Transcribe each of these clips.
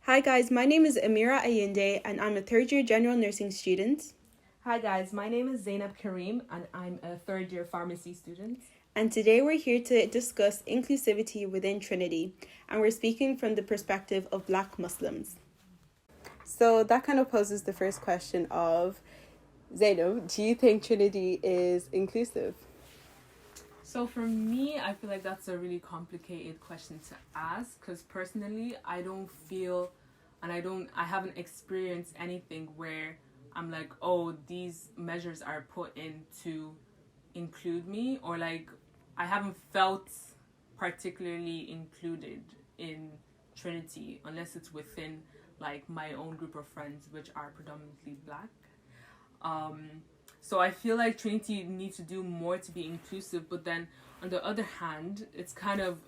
Hi guys, my name is Amirah and I'm a third year general nursing student. Hi guys, my name is Zainab Kareem and I'm a third year pharmacy student. And today we're here to discuss inclusivity within Trinity, and we're speaking from the perspective of Black Muslims. So that kind of poses the first question of, Zainab, do you think Trinity is inclusive? So for me, I feel like that's a really complicated question to ask because personally, I don't feel and I haven't experienced anything where I'm like, oh, these measures are put in to include me, or like I haven't felt particularly included in Trinity unless it's within like my own group of friends, which are predominantly Black. So I feel like Trinity needs to do more to be inclusive, but then on the other hand, it's kind of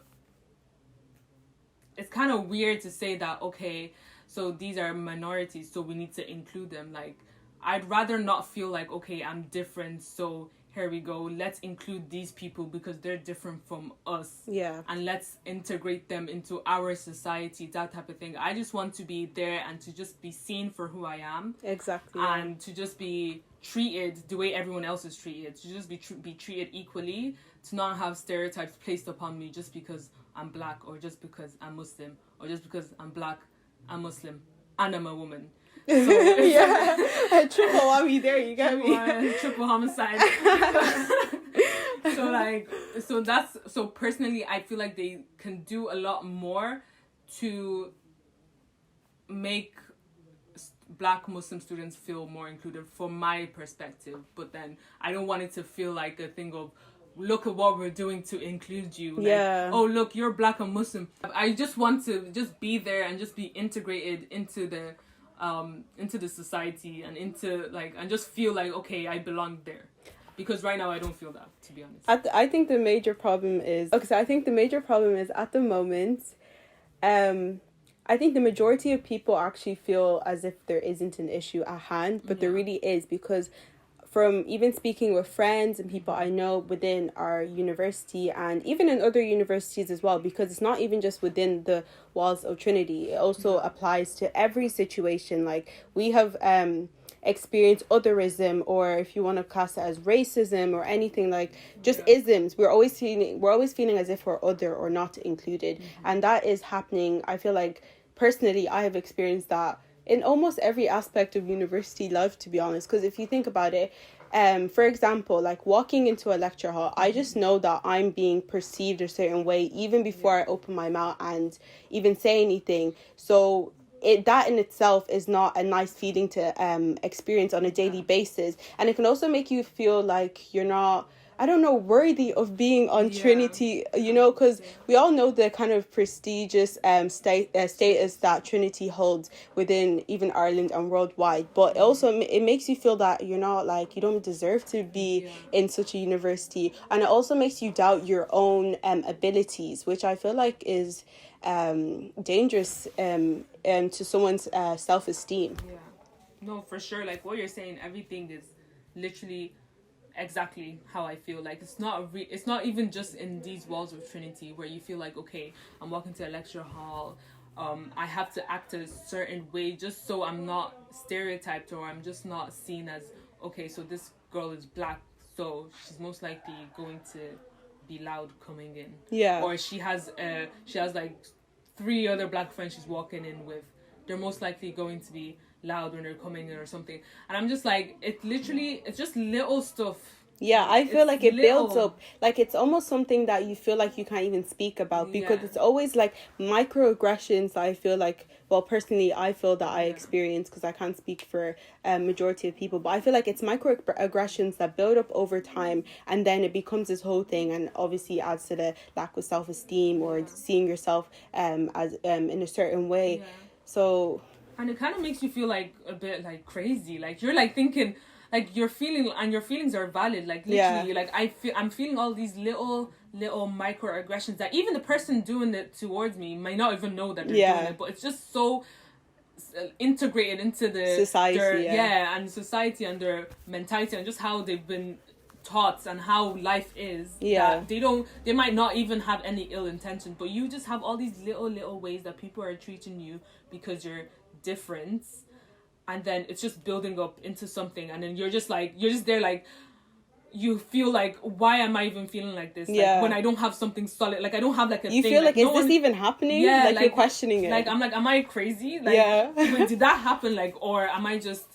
weird to say that, okay, so these are minorities, so we need to include them. Like, I'd rather not feel like, okay, I'm different, so here we go, let's include these people because they're different from us. Yeah. And let's integrate them into our society, that type of thing. I just want to be there and to just be seen for who I am. Exactly. And to just be treated the way everyone else is treated, to just be treated equally, to not have stereotypes placed upon me just because I'm Black, or just because I'm Muslim, or just because I'm Black, I'm Muslim, and I'm a woman. So, yeah, triple whammy there, you get me? Triple homicide. So personally, I feel like they can do a lot more to make Black Muslim students feel more included from my perspective, but then I don't want it to feel like a thing of, look at what we're doing to include you. Like, yeah. Oh, look, you're Black and Muslim. I just want to just be there and just be integrated into the society and and just feel like, okay, I belong there. Because right now I don't feel that, to be honest. I think the major problem is at the moment, I think the majority of people actually feel as if there isn't an issue at hand, but there really is, because from even speaking with friends and people I know within our university and even in other universities as well, because it's not even just within the walls of Trinity, it also applies to every situation. Like, we have experienced otherism, or if you want to class it as racism or anything, like just isms. We're always feeling as if we're other or not included, and that is happening. I feel like personally I have experienced that in almost every aspect of university life, to be honest. Because if you think about it, for example, like walking into a lecture hall, I just know that I'm being perceived a certain way even before I open my mouth and even say anything. So that in itself is not a nice feeling to experience on a daily basis, and it can also make you feel like you're not, I don't know, worthy of being on Trinity, because we all know the kind of prestigious status that Trinity holds within even Ireland and worldwide. But also it makes you feel that you're not, like, you don't deserve to be in such a university. And it also makes you doubt your own abilities, which I feel like is dangerous to someone's self-esteem. Yeah. No, for sure. Like what you're saying, everything is literally exactly how I feel. Like it's not even just in these walls of Trinity where you feel like, okay, I'm walking to a lecture hall, I have to act a certain way just so I'm not stereotyped, or I'm just not seen as, okay, so this girl is Black, so she's most likely going to be loud coming in. Yeah. Or she has like 3 other Black friends she's walking in with. They're most likely going to be loud when they're coming in or something. And I'm just like, it's just little stuff. Yeah, I feel like it builds up. Like, it's almost something that you feel like you can't even speak about, because it's always like microaggressions that I feel like, well, personally, I feel that I experience, because I can't speak for majority of people, but I feel like it's microaggressions that build up over time, and then it becomes this whole thing, and obviously adds to the lack of self-esteem or seeing yourself as in a certain way. So... And it kind of makes you feel like a bit like crazy. Like you're like thinking, like your feelings are valid. Like literally, like I'm feeling all these little microaggressions that even the person doing it towards me might not even know that they're doing it. But it's just so integrated into the society, and society and their mentality and just how they've been thoughts and how life is. Yeah. That they might not even have any ill intention, but you just have all these little ways that people are treating you because you're different, and then it's just building up into something, and then you're just there like, you feel like, why am I even feeling like this? Yeah. Like, when I don't have something solid, like I don't have like a you thing. feel like, no is this even happening? Yeah, like you're questioning it. Like, I'm like, am I crazy? Like, yeah. wait, did that happen? Like, or am I just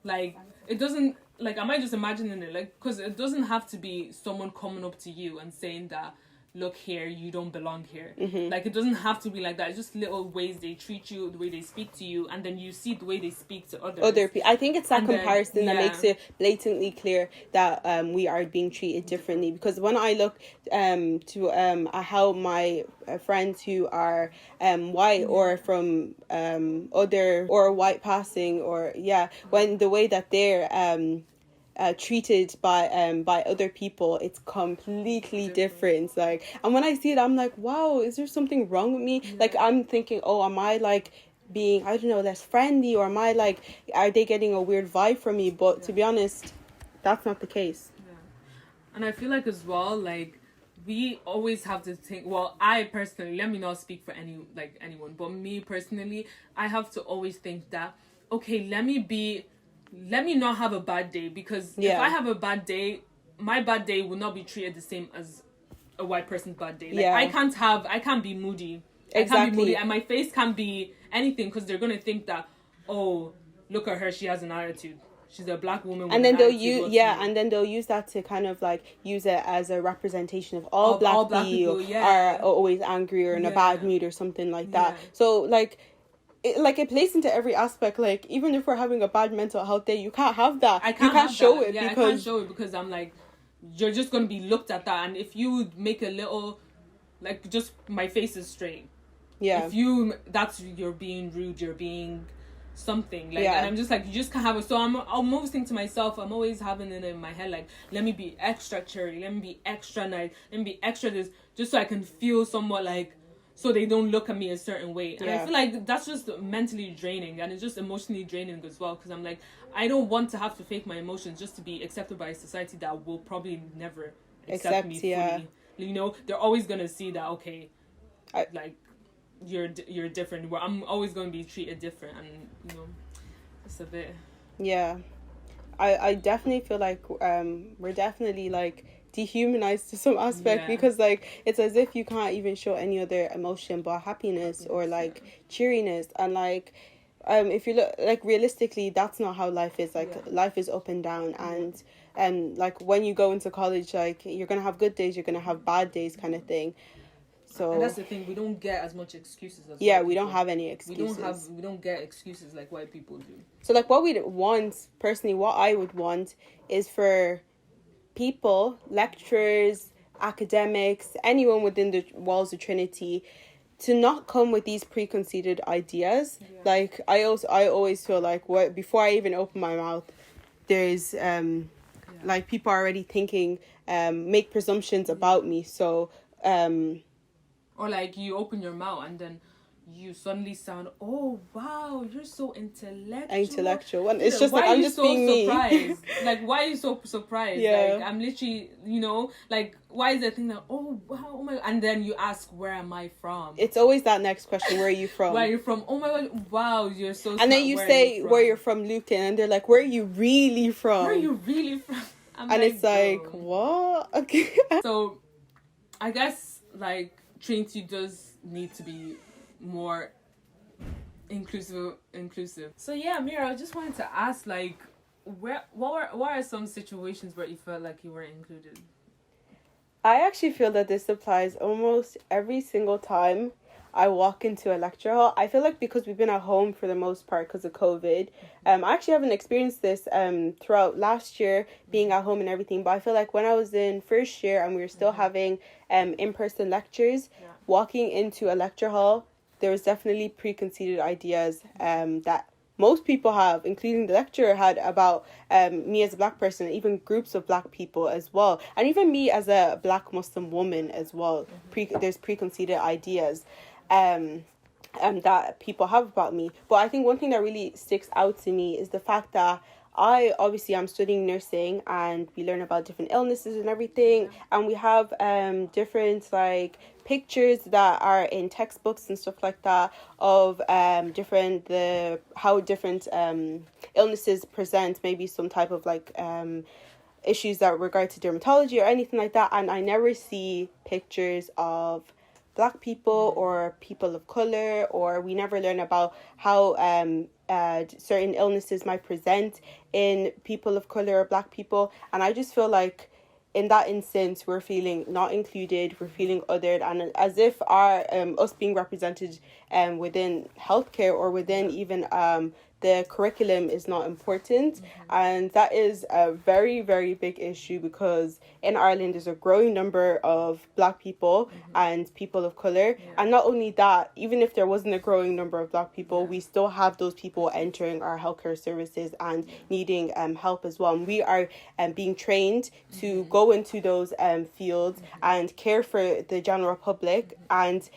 like, it doesn't, like, am I just imagining it? Like, because it doesn't have to be someone coming up to you and saying that, look here, you don't belong here. Mm-hmm. Like, it doesn't have to be like that. It's just little ways they treat you, the way they speak to you, and then you see the way they speak to others. Other people. I think it's that And comparison then, that makes it blatantly clear that we are being treated differently. Because when I look to how my friends who are white or from other or white passing or when the way that they're treated by other people, it's completely different. Like, and when I see it, I'm like, wow, is there something wrong with me? Like, I'm thinking, oh, am I like being, I don't know, less friendly, or am I like, are they getting a weird vibe from me? But to be honest, that's not the case. And I feel like as well, like, we always have to think, well, I personally, let me not speak for anyone, but me personally, I have to always think that, okay, let me not have a bad day, because if I have a bad day, my bad day will not be treated the same as a white person's bad day. Like, I can't be moody. Exactly. I can't be moody, and my face can't be anything, because they're going to think that, oh, look at her, she has an attitude. She's a black woman with and then an they'll attitude. and then they'll use that to kind of like use it as a representation of all black people are always angry or in a bad mood or something like that. So like, it plays into every aspect. Like, even if we're having a bad mental health day, you can't have that. I can't show it. Yeah, I can't show it, because I'm like, you're just going to be looked at that. And if you make a little, like, just my face is straight. Yeah. If you're being rude, you're being something. Like, and I'm just like, you just can't have it. So I'm always thinking to myself, I'm always having it in my head, like, let me be extra cherry, let me be extra nice, let me be extra this, just so I can feel somewhat like, so they don't look at me a certain way. And I feel like that's just mentally draining, and it's just emotionally draining as well, because I'm like, I don't want to have to fake my emotions just to be accepted by a society that will probably never accept me fully. You know, they're always going to see that, okay, like, you're different, where I'm always going to be treated different, and, you know, it's a bit... Yeah. I definitely feel like we're definitely, like, dehumanized to some aspect, because like, it's as if you can't even show any other emotion but happiness or like cheeriness. And like, if you look, like, realistically, that's not how life is. Like, life is up and down, and like, when you go into college, like, you're gonna have good days, you're gonna have bad days, kind of thing. So, and that's the thing, we don't get as much excuses as we don't have any excuses. We don't get excuses like white people do. So like, what we'd want, personally, what I would want is for people, lecturers, academics, anyone within the walls of Trinity, to not come with these preconceived ideas. Like, I always feel like, before I even open my mouth, there's like, people are already thinking, make presumptions about me. So or like, you open your mouth and then you suddenly sound, oh wow, you're so intellectual. And it's just like, I'm just so being surprised. Like, why are you so surprised? Like, I'm literally, you know, like, why is that thing that, oh wow, oh my God. And then you ask, where am I from? It's always that next question, where are you from? Where are you from? Oh my God, wow, you're so smart. And then you say where you're from, Luton, and they're like, where are you really from? Where are you really from? And like, it's like, what? Okay. So I guess, like, Trinity does need to be more inclusive. So yeah, Amirah, I just wanted to ask, like, what are some situations where you felt like you were included? I actually feel that this applies almost every single time I walk into a lecture hall. I feel like, because we've been at home for the most part because of COVID, I actually haven't experienced this throughout last year, being at home and everything, but I feel like when I was in first year and we were still having in-person lectures, walking into a lecture hall, there was definitely preconceived ideas that most people have, including the lecturer, had about me as a black person, even groups of black people as well, and even me as a black Muslim woman as well. There's preconceived ideas that people have about me. But I think one thing that really sticks out to me is the fact that I'm studying nursing, and we learn about different illnesses and everything, and we have different like pictures that are in textbooks and stuff like that of how different illnesses present, maybe some type of like issues that regard to dermatology or anything like that, and I never see pictures of Black people or people of color, or we never learn about how certain illnesses might present in people of color or Black people. And I just feel like in that instance we're feeling not included, we're feeling othered, and as if our us being represented within healthcare or within even the curriculum is not important. And that is a very, very big issue, because in Ireland there's a growing number of Black people and people of color. And not only that, even if there wasn't a growing number of Black people, we still have those people entering our healthcare services and needing help as well. And we are being trained to go into those fields and care for the general public, and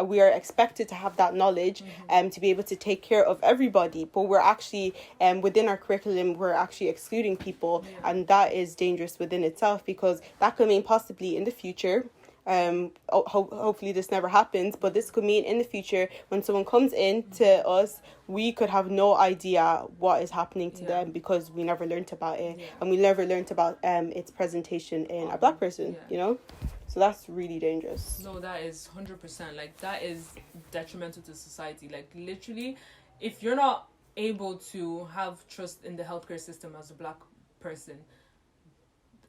we are expected to have that knowledge to be able to take care of everybody. But we're actually within our curriculum, we're actually excluding people, and that is dangerous within itself, because that could mean possibly in the future, hopefully this never happens, but this could mean in the future when someone comes in to us, we could have no idea what is happening to them, because we never learned about it, and we never learned about its presentation in a Black person, you know. So that's really dangerous. No, that is 100%. Like, that is detrimental to society. Like, literally, if you're not able to have trust in the healthcare system as a Black person,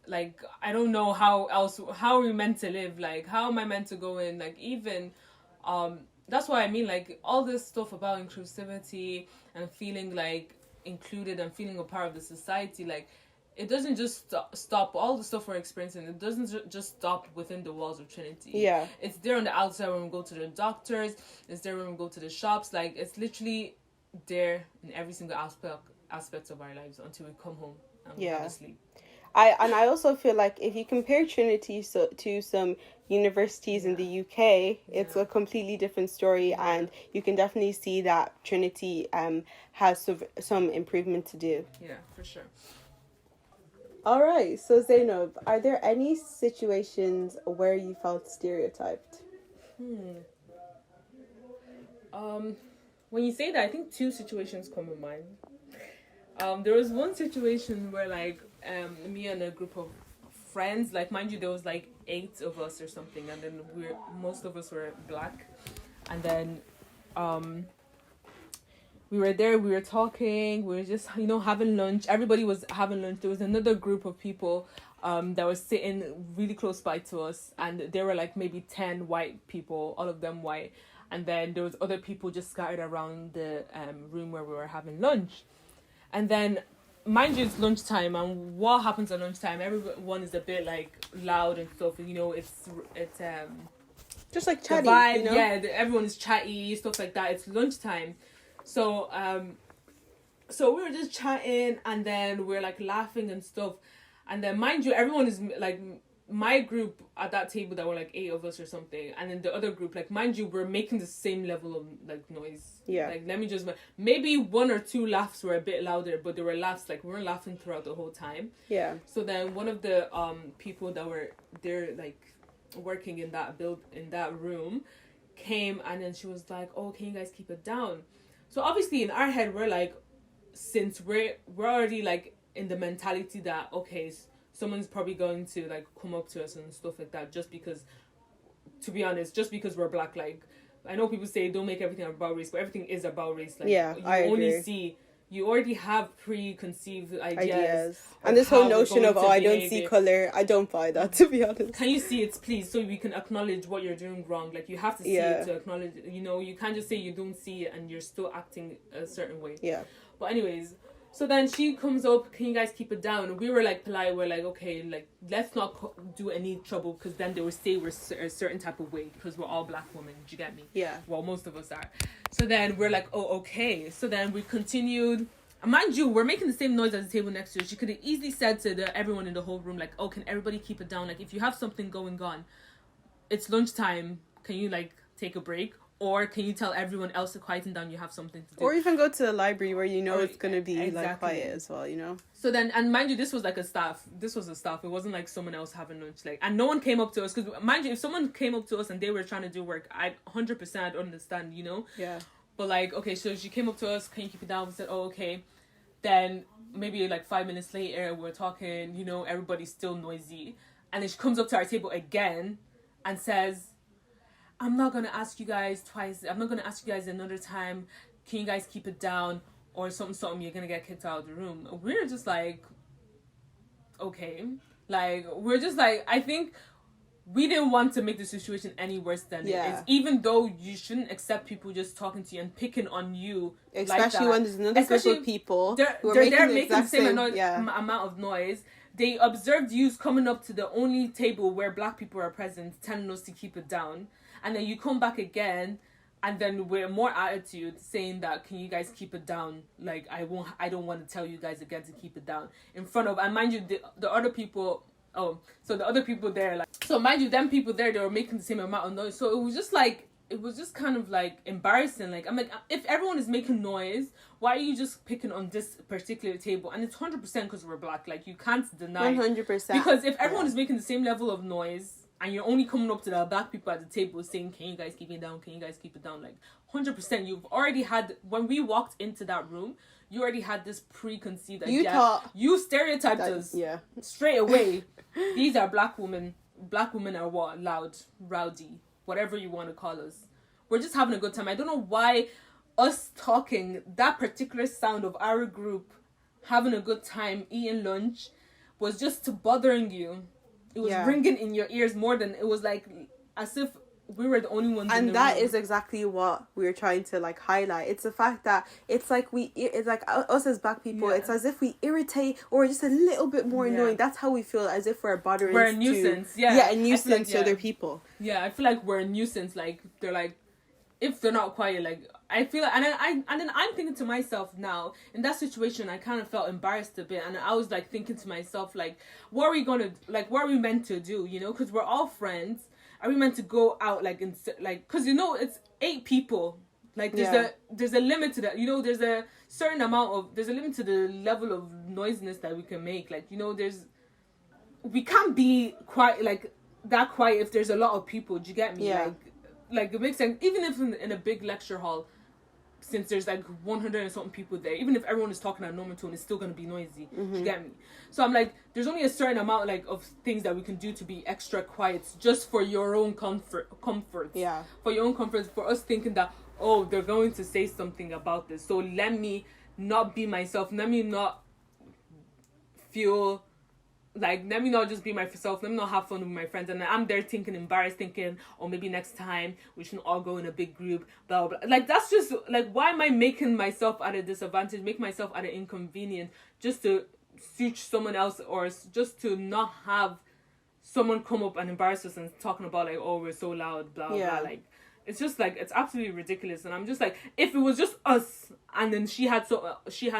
like, I don't know how are we meant to live? Like, how am I meant to go in? Like, even, that's what I mean, like, all this stuff about inclusivity and feeling, like, included and feeling a part of the society, like, it doesn't just stop all the stuff we're experiencing. It doesn't just stop within the walls of Trinity. Yeah. It's there on the outside when we go to the doctors. It's there when we go to the shops. Like, it's literally there in every single aspect of our lives until we come home and we have to sleep. I also feel like if you compare Trinity to some universities in the UK, it's a completely different story, and you can definitely see that Trinity has some improvement to do. Yeah, for sure. All right, so Zainab, are there any situations where you felt stereotyped? When you say that, I think two situations come to mind. There was one situation where, like, me and a group of friends, like, mind you, there was like 8 of us or something, and then most of us were Black, and then we were there, we were talking, we were just, having lunch. Everybody was having lunch. There was another group of people that was sitting really close by to us, and there were like maybe 10 white people, all of them white, and then there was other people just scattered around the room where we were having lunch. And then, mind you, it's lunchtime, and what happens at lunchtime, everyone is a bit like loud and stuff, it's just like chatty, the vibe, everyone is chatty, stuff like that. It's lunchtime. So we were just chatting, and then we're like laughing and stuff, and then mind you, everyone is like, my group at that table, that were like 8 of us or something, and then the other group, like, mind you, we're making the same level of like noise. Like, let me just, maybe 1 or 2 laughs were a bit louder, but there were laughs, like, we weren't laughing throughout the whole time. So then one of the people that were there, like, working in that room, came, and then she was like, "Oh, can you guys keep it down?" So obviously in our head, we're like, since we're already like in the mentality that, okay, someone's probably going to like come up to us and stuff like that, just because, to be honest, just because we're Black. Like, I know people say don't make everything about race, but everything is about race. Like, I agree. You already have preconceived ideas. And this whole notion of, I don't see colour, I don't buy that, to be honest. Can you see it, please, so we can acknowledge what you're doing wrong? Like, you have to see it to acknowledge it. You can't just say you don't see it and you're still acting a certain way. But anyways, so then she comes up, "Can you guys keep it down?" And we were like polite, we're like, okay, like, let's not do any trouble, because then they would say we're a certain type of way, because we're all Black women. Do you get me? Well, most of us are. So then we're like, oh, okay. So then we continued. And mind you, we're making the same noise as the table next to us. She could have easily said to everyone in the whole room, like, "Oh, can everybody keep it down? Like, if you have something going on, it's lunchtime. Can you, like, take a break?" Or can you tell everyone else to quieten down, you have something to do? Or even go to the library where you know Or, it's going to be exactly. like quiet as well, you know? So then, and mind you, this was like a staff. This was a staff. It wasn't like someone else having lunch. Like, and no one came up to us. Because mind you, if someone came up to us and they were trying to do work, I'd 100% understand, you know? Yeah. But like, okay, so she came up to us, can you keep it down? We said, oh, okay. Then maybe like 5 minutes later, we're talking, you know, everybody's still noisy. And then she comes up to our table again and says, I'm not going to ask you guys twice. I'm not going to ask you guys another time. Can you guys keep it down? Or something, you're going to get kicked out of the room. We're just like, okay. Like, we're just like, I think we didn't want to make the situation any worse than it is. Even though you shouldn't accept people just talking to you and picking on you. Especially like when there's another group of people they're making the same amount of noise. They observed you coming up to the only table where black people are present, telling us to keep it down. And then you come back again, and then with more attitude, saying that, can you guys keep it down? Like, I don't want to tell you guys again to keep it down. In front of, and mind you, the other people, so the other people there, like, so mind you, them people there, they were making the same amount of noise. So it was just kind of like embarrassing. Like, I'm like, if everyone is making noise, why are you just picking on this particular table? And it's 100% because we're black. Like, you can't deny 100%. Because if everyone is making the same level of noise, and you're only coming up to the black people at the table saying, can you guys keep it down? Can you guys keep it down? Like, 100%, you've already had, when we walked into that room, you already had this preconceived idea. You stereotyped us straight away. These are black women. Black women are what? Loud, rowdy, whatever you want to call us. We're just having a good time. I don't know why us talking, that particular sound of our group having a good time, eating lunch, was just bothering you. It was ringing in your ears more than, it was like as if we were the only ones in the room. And that is exactly what we were trying to like highlight. It's the fact that it's like us as black people, it's as if we irritate or just a little bit more annoying. That's how we feel, as if we're bothering. We're a nuisance. A nuisance to other people. Yeah, I feel like we're a nuisance. Like, they're like, if they're not quiet, like, I feel, and then I'm thinking to myself now, in that situation, I kind of felt embarrassed a bit, and I was like thinking to myself, like, what are we meant to do, you know, because we're all friends. Are we meant to go out, like, because, you know, it's 8 people, like, there's a limit to that, you know, there's a limit to the level of noisiness that we can make, like, you know, we can't be quiet, like, that quiet if there's a lot of people, do you get me? Like, it makes sense, even if in a big lecture hall, since there's like 100 and something people there, even if everyone is talking at normal tone, it's still going to be noisy. Do you get me? So I'm like, there's only a certain amount, like, of things that we can do to be extra quiet, just for your own comfort. Yeah. For your own comfort, for us thinking that, oh, they're going to say something about this, so let me not be myself, let me not feel... Like, let me not just be myself, let me not have fun with my friends, and I'm there embarrassed, thinking, oh, maybe next time we should all go in a big group, blah, blah, blah. Like, that's just, like, why am I making myself at a disadvantage, make myself at an inconvenience, just to suit someone else, or just to not have someone come up and embarrass us and talking about, like, oh, we're so loud, blah, blah, like, it's just, like, it's absolutely ridiculous. And I'm just, like, if it was just us, and then she had,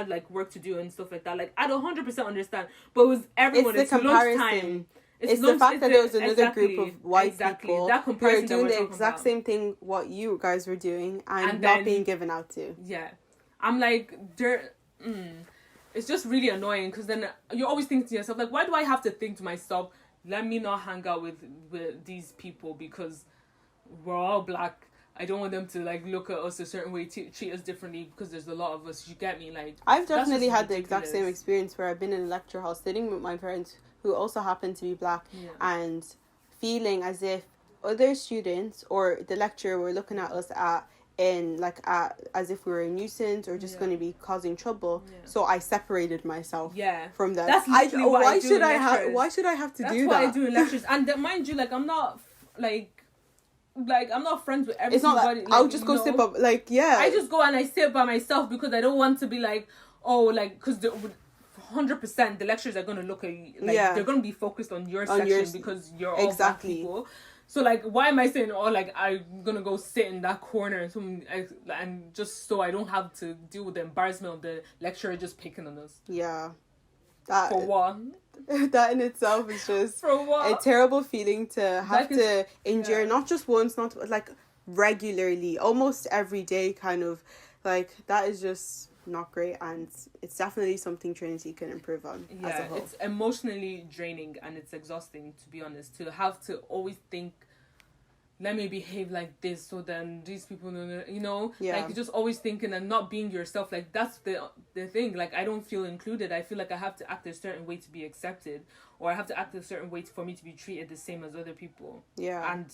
like, work to do and stuff like that, like, I'd 100% understand. But it was everyone, it's lunchtime. It's the fact that there was another group of white people who are doing the exact same thing what you guys were doing, and not being given out to. Yeah. I'm, like, it's just really annoying, because then you're always thinking to yourself, like, why do I have to think to myself, let me not hang out with these people, because... we're all black. I don't want them to, like, look at us a certain way, treat us differently, because there's a lot of us. You get me? Like, I've definitely had the exact same experience where I've been in a lecture hall sitting with my friends who also happen to be black, and feeling as if other students or the lecturer were looking at us as if we were a nuisance or just going to be causing trouble. So I separated myself from them. That's literally what I do in lectures. Why should I have to do that? That's what I do in lectures. And mind you, like, I'm not I'm not friends with everybody. It's not like, I'll just go sit by, like, I just go and I sit by myself, because I don't want to be like, oh, like, because 100% the lecturers are going to look at you, like, they're going to be focused on your section, because you're all black people. So, like, why am I saying, oh, like, I'm going to go sit in that corner and just so I don't have to deal with the embarrassment of the lecturer just picking on us. Yeah. For what? That in itself is just a terrible feeling to have to endure, not just once, not like regularly, almost every day, kind of, like, that is just not great, and it's definitely something Trinity can improve on as a whole. It's emotionally draining and it's exhausting, to be honest, to have to always think, let me behave like this so then these people know, you know, like just always thinking and not being yourself. Like, that's the thing. Like, I don't feel included. I feel like I have to act a certain way to be accepted, or I have to act a certain way for me to be treated the same as other people. And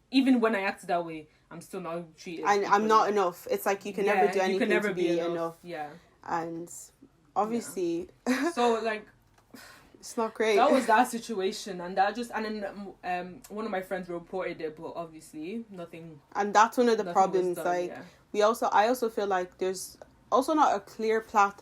even when I act that way, I'm still not treated, and I'm not enough. It's like you can never do anything, you can never to be enough. And obviously so like it's not great. That was that situation, and then one of my friends reported it, but obviously nothing. And that's one of the problems. Done, I also feel like there's also not a clear path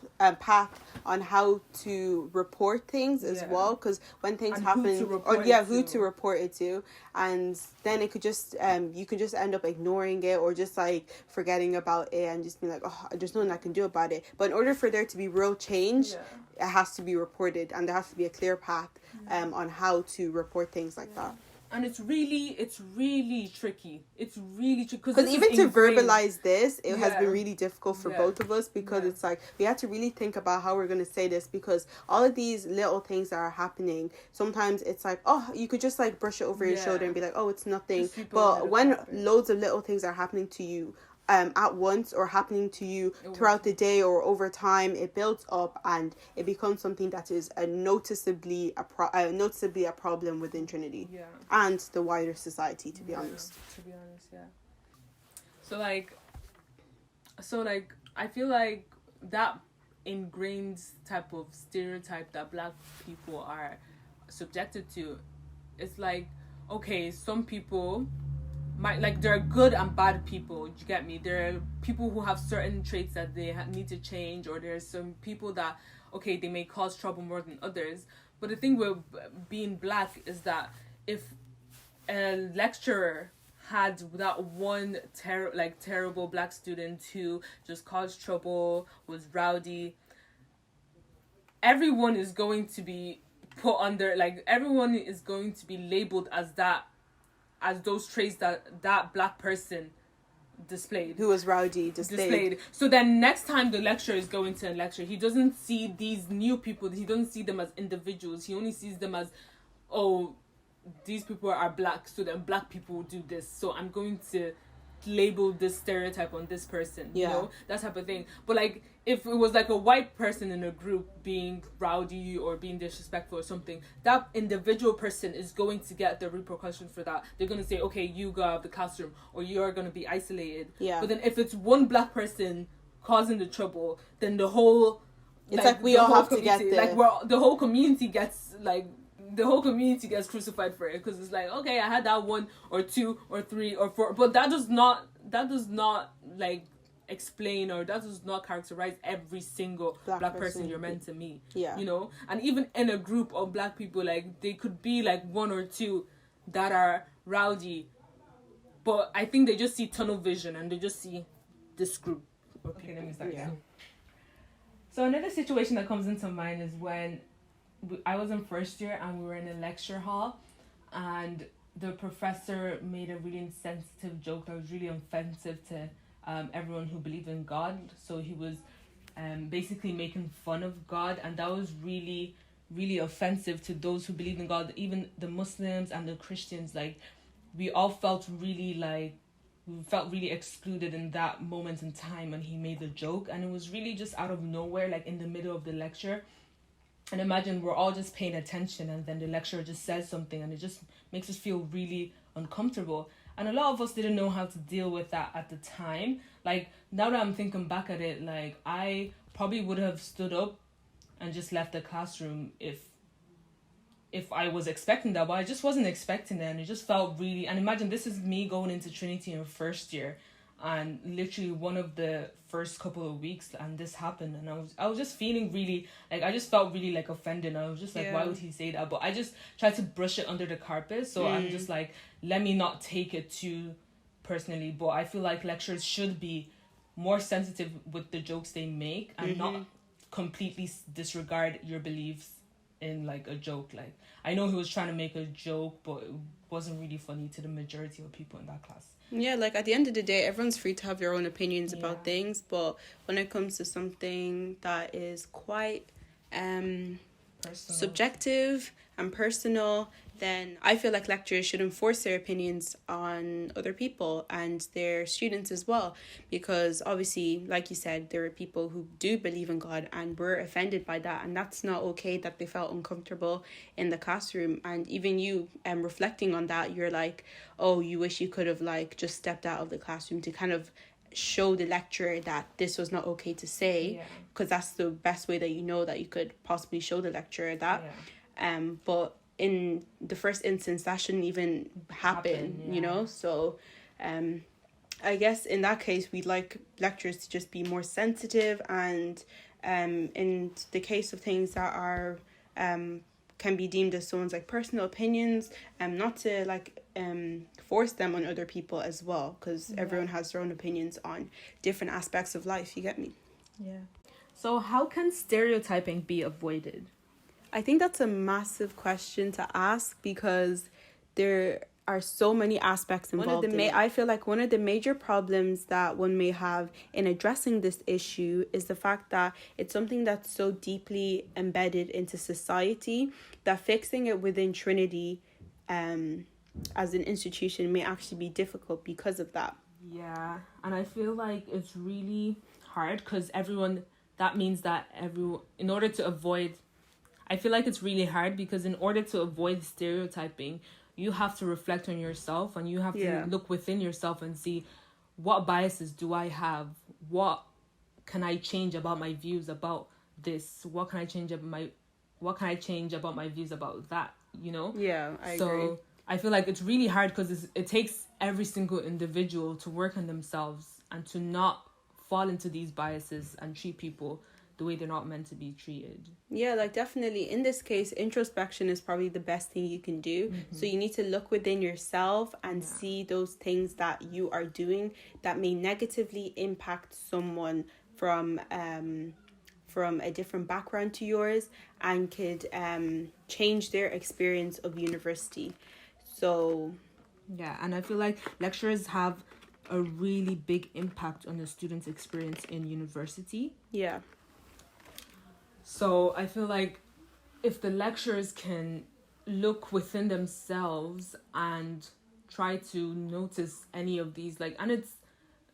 on how to report things as well, because when things happen, who to report it to, and then it could just you could just end up ignoring it, or just like forgetting about it and just be like, oh, there's nothing I can do about it. But in order for there to be real change, it has to be reported, and there has to be a clear path on how to report things like that. And it's really tricky. It's really tricky. Because even to verbalize this, it has been really difficult for both of us, because it's like, we have to really think about how we're going to say this, because all of these little things that are happening, sometimes it's like, oh, you could just like brush it over your shoulder and be like, oh, it's nothing. But when loads of little things are happening to you at once, or happening to you throughout the day or over time, it builds up and it becomes something that is noticeably a problem within Trinity and the wider society, to be honest. So like I feel like that ingrained type of stereotype that Black people are subjected to, it's like, okay, some people there are good and bad people, you get me? There are people who have certain traits that they need to change, or there's some people that, okay, they may cause trouble more than others. But the thing with being Black is that if a lecturer had that one terrible Black student who just caused trouble, was rowdy, everyone is going to be put under, like, everyone is going to be labeled as those traits that Black person displayed. Who was rowdy, displayed. So then next time the lecturer is going to a lecture, he doesn't see these new people, he doesn't see them as individuals, he only sees them as, oh, these people are Black, so then Black people do this, so I'm going to label this stereotype on this person, you know, that type of thing. But like, if it was like a white person in a group being rowdy or being disrespectful or something, that individual person is going to get the repercussions for that. They're going to say, okay, you go out of the classroom, or you're going to be isolated. But then if it's one Black person causing the trouble, then the whole, it's like we all have to get there. Like, the whole community gets crucified for it, because it's like, okay, I had that 1 or 2 or 3 or 4, but that does not like explain, or that does not characterize every single black person you're meant to meet. You know, and even in a group of Black people, like, they could be like 1 or 2 that are rowdy, but I think they just see tunnel vision and they just see this group. Okay, let me start. So another situation that comes into mind is when I was in first year and we were in a lecture hall, and the professor made a really insensitive joke that was really offensive to everyone who believed in God. So he was basically making fun of God, and that was really, really offensive to those who believe in God, even the Muslims and the Christians. Like, we all felt really excluded in that moment in time when he made the joke, and it was really just out of nowhere, like in the middle of the lecture. And imagine we're all just paying attention, and then the lecturer just says something, and it just makes us feel really uncomfortable. And a lot of us didn't know how to deal with that at the time. Like, now that I'm thinking back at it, like, I probably would have stood up and just left the classroom if I was expecting that, but I just wasn't expecting it, and it just felt really. And imagine, this is me going into Trinity in first year, and literally one of the first couple of weeks, and this happened, and I was just feeling really, like, I just felt really, like, offended. I was just like, why would he say that? But I just tried to brush it under the carpet, so I'm just like, let me not take it too personally. But I feel like lecturers should be more sensitive with the jokes they make, and not completely disregard your beliefs in like a joke. Like, I know he was trying to make a joke, but it wasn't really funny to the majority of people in that class. Yeah, like at the end of the day, everyone's free to have their own opinions about Yeah. things, but when it comes to something that is quite Personal. subjective and personal, then I feel like lecturers shouldn't force their opinions on other people and their students as well, because obviously, like you said, there are people who do believe in God and were offended by that, and that's not okay, that they felt uncomfortable in the classroom. And even you reflecting on that, you're like, oh, you wish you could have like just stepped out of the classroom to kind of show the lecturer that this was not okay to say, because that's the best way that you know that you could possibly show the lecturer that. But in the first instance, that shouldn't even happen, you know. So I guess in that case, we'd like lecturers to just be more sensitive, and in the case of things that are can be deemed as someone's like personal opinions, not to like force them on other people as well, because everyone has their own opinions on different aspects of life. You get me? Yeah. So how can stereotyping be avoided? I think that's a massive question to ask, because there are so many aspects involved. I feel like one of the major problems that one may have in addressing this issue is the fact that it's something that's so deeply embedded into society that fixing it within Trinity as an institution may actually be difficult because of that. Yeah, and I feel like it's really hard because in order to avoid, I feel like it's really hard because in order to avoid stereotyping, you have to reflect on yourself, and you have to look within yourself and see, what biases do I have? What can I change about my views about this? What can I change about my views about that? You know? Yeah, I agree. So I feel like it's really hard because it takes every single individual to work on themselves and to not fall into these biases and treat people the way they're not meant to be treated. Yeah, like definitely in this case, introspection is probably the best thing you can do. So you need to look within yourself and see those things that you are doing that may negatively impact someone from a different background to yours, and could change their experience of university. So yeah, and I feel like lecturers have a really big impact on the student's experience in university. Yeah. So I feel like if the lecturers can look within themselves and try to notice any of these, like, and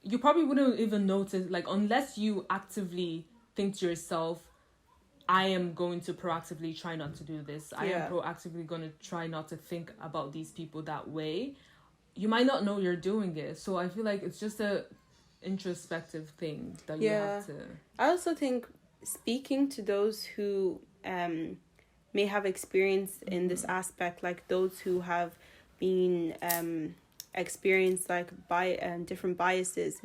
you probably wouldn't even notice, like, unless you actively think to yourself, I am going to proactively try not to do this. I am proactively going to try not to think about these people that way. You might not know you're doing it. So I feel like it's just a introspective thing that you have to... I also think speaking to those who may have experience in this aspect, like those who have been experienced like different biases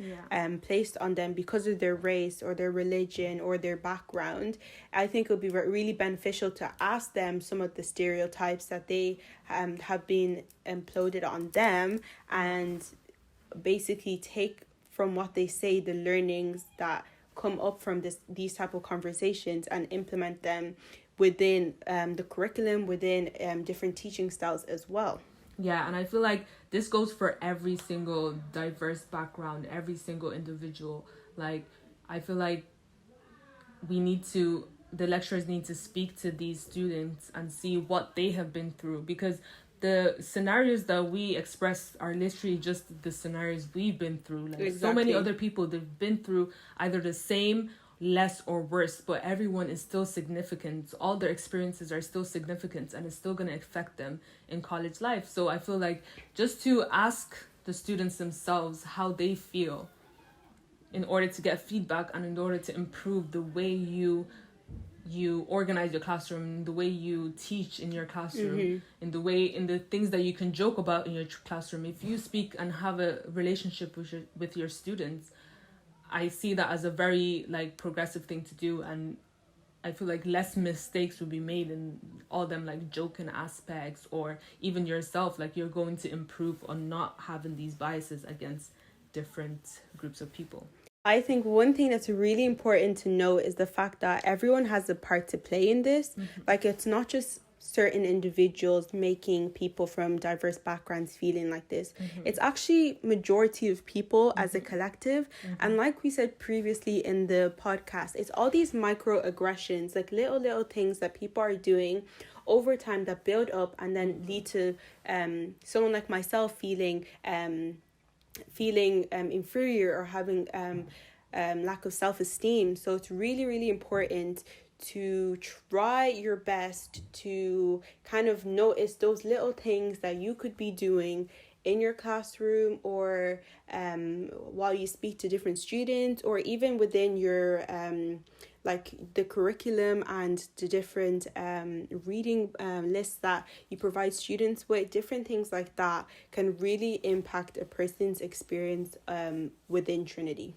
placed on them because of their race or their religion or their background, I think it would be really beneficial to ask them some of the stereotypes that they have been imploded on them, and basically take from what they say the learnings that come up from these type of conversations and implement them within the curriculum, within different teaching styles as well. Yeah, and I feel like this goes for every single diverse background, every single individual. Like, I feel like the lecturers need to speak to these students and see what they have been through, because the scenarios that we express are literally just the scenarios we've been through. Like, so many other people, they've been through either the same, less, or worse, but everyone is still significant. All their experiences are still significant, and it's still going to affect them in college life. So I feel like just to ask the students themselves how they feel in order to get feedback and in order to improve the way you organize your classroom, the way you teach in your classroom, in the things that you can joke about in your classroom. If you speak and have a relationship with your students, I see that as a very like progressive thing to do, and I feel like less mistakes will be made in all them like joking aspects, or even yourself, like you're going to improve on not having these biases against different groups of people. I think one thing that's really important to know is the fact that everyone has a part to play in this. Like, it's not just certain individuals making people from diverse backgrounds feeling like this. It's actually majority of people as a collective. And like we said previously in the podcast, it's all these microaggressions, like little things that people are doing over time that build up and then lead to someone like myself feeling inferior or having lack of self-esteem. So it's really important to try your best to kind of notice those little things that you could be doing in your classroom, or while you speak to different students, or even within your like the curriculum and the different reading lists that you provide students with. Different things like that can really impact a person's experience within Trinity.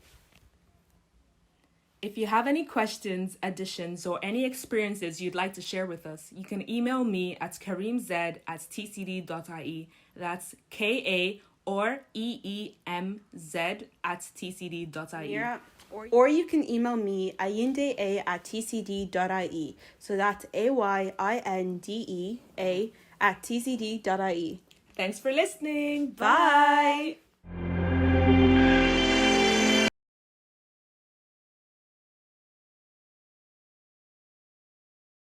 If you have any questions, additions, or any experiences you'd like to share with us, you can email me at kareemz@tcd.ie. That's KA or EEMZ@tcd.ie. Yeah. Or you can email me ayindea@tcd.ie. So that's AYINDEA@tcd.ie. Thanks for listening. Bye.